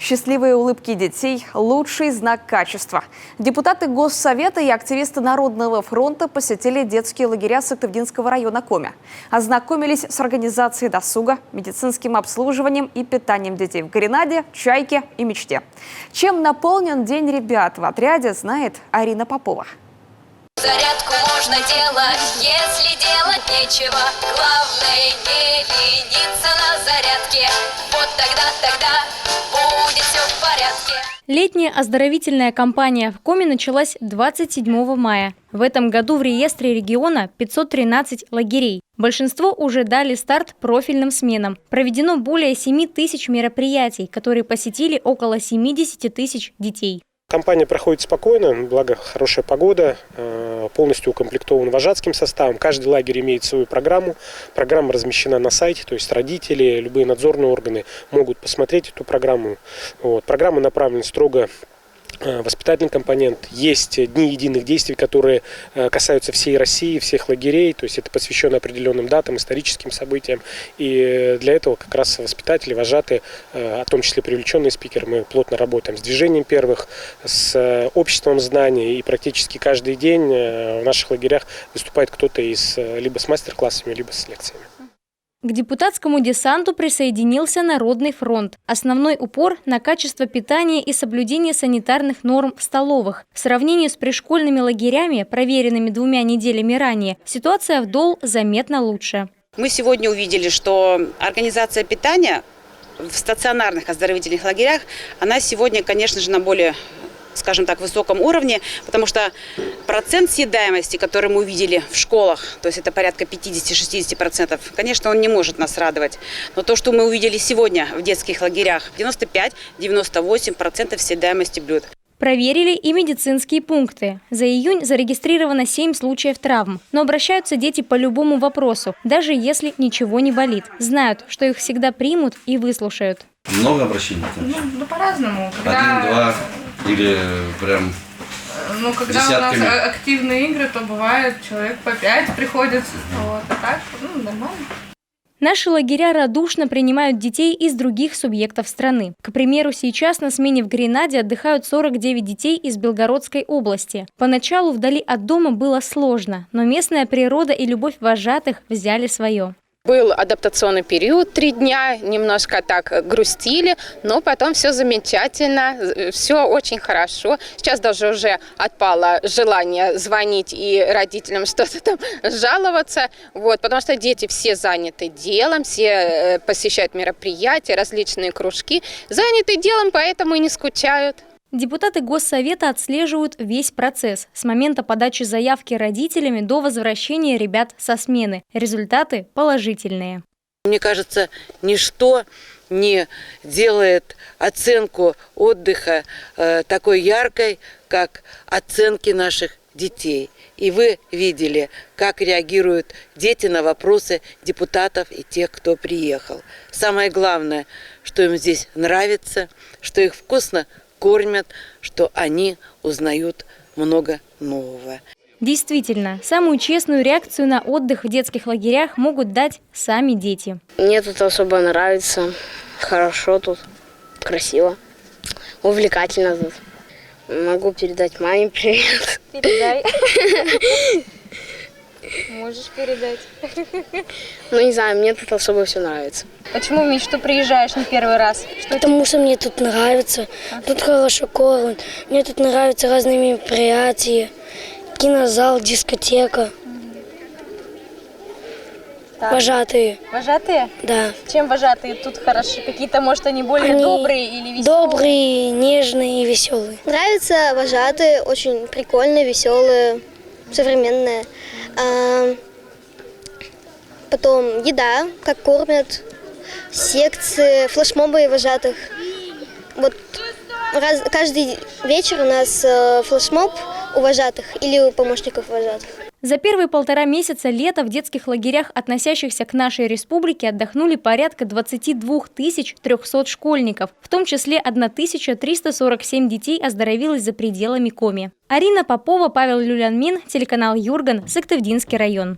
Счастливые улыбки детей – лучший знак качества. Депутаты Госсовета и активисты Народного фронта посетили детские лагеря Сыктывдинского района Коми. Ознакомились с организацией досуга, медицинским обслуживанием и питанием детей в Гренаде, Чайке и Мечте. Чем наполнен день ребят в отряде, знает Арина Попова. Зарядку можно делать, если делать нечего. Главное не лениться на зарядке. Вот тогда будет все в порядке. Летняя оздоровительная кампания в Коми началась 27 мая. В этом году в реестре региона 513 лагерей. Большинство уже дали старт профильным сменам. Проведено более 7 тысяч мероприятий, которые посетили около 70 тысяч детей. Кампания проходит спокойно, благо хорошая погода, полностью укомплектован вожатским составом. Каждый лагерь имеет свою программу. Программа размещена на сайте, то есть родители, любые надзорные органы могут посмотреть эту программу. Программа направлена строго воспитательный компонент. Есть дни единых действий, которые касаются всей России, всех лагерей. То есть это посвящено определенным датам, историческим событиям. И для этого как раз воспитатели, вожатые, в том числе привлеченные спикеры, мы плотно работаем с движением первых, с обществом знаний. И практически каждый день в наших лагерях выступает кто-то либо с мастер-классами, либо с лекциями. К депутатскому десанту присоединился Народный фронт. Основной упор на качество питания и соблюдение санитарных норм в столовых. В сравнении с пришкольными лагерями, проверенными 2 неделями ранее, ситуация в ДОЛ заметно лучше. Мы сегодня увидели, что организация питания в стационарных оздоровительных лагерях, она сегодня, конечно же, на более, скажем так, высоком уровне, потому что процент съедаемости, который мы увидели в школах, то есть это порядка 50-60%, конечно, он не может нас радовать. Но то, что мы увидели сегодня в детских лагерях, 95-98% съедаемости блюд. Проверили и медицинские пункты. За июнь зарегистрировано 7 случаев травм. Но обращаются дети по любому вопросу, даже если ничего не болит. Знают, что их всегда примут и выслушают. Много обращений? Ну по-разному. 1-2 или прям когда десятками? У нас активные игры, то бывает человек по 5 приходит. А так, нормально. Наши лагеря радушно принимают детей из других субъектов страны. К примеру, сейчас на смене в Гренаде отдыхают 49 детей из Белгородской области. Поначалу вдали от дома было сложно, но местная природа и любовь вожатых взяли свое. Был адаптационный период 3 дня, немножко так грустили, но потом все замечательно, все очень хорошо. Сейчас даже уже отпало желание звонить и родителям что-то там жаловаться, потому что дети все заняты делом, все посещают мероприятия, различные кружки, заняты делом, поэтому и не скучают. Депутаты Госсовета отслеживают весь процесс с момента подачи заявки родителями до возвращения ребят со смены. Результаты положительные. Мне кажется, ничто не делает оценку отдыха такой яркой, как оценки наших детей. И вы видели, как реагируют дети на вопросы депутатов и тех, кто приехал. Самое главное, что им здесь нравится, что их вкусно кормят, что они узнают много нового. Действительно, самую честную реакцию на отдых в детских лагерях могут дать сами дети. Мне тут особо нравится. Хорошо тут, красиво, увлекательно тут. Могу передать маме привет. Передай. Можешь передать. Не знаю, мне тут особо все нравится. Почему в Мечту приезжаешь не первый раз? Потому что мне тут нравится. Тут хорошо кормят. Мне тут нравятся разные мероприятия. Кинозал, дискотека. Так. Вожатые. Вожатые? Да. Чем вожатые тут хороши? Какие-то, может, они более добрые или веселые? Добрые, нежные и веселые. Нравятся вожатые, очень прикольные, веселые, современные. Потом еда, как кормят, секции, флешмобы вожатых. Каждый вечер у нас флешмоб у вожатых или у помощников вожатых. За первые 1,5 месяца лета в детских лагерях, относящихся к нашей республике, отдохнули порядка 22 300 школьников, в том числе 1347 детей оздоровилось за пределами Коми. Арина Попова, Павел Люлянмин, телеканал Юрган, Сыктывдинский район.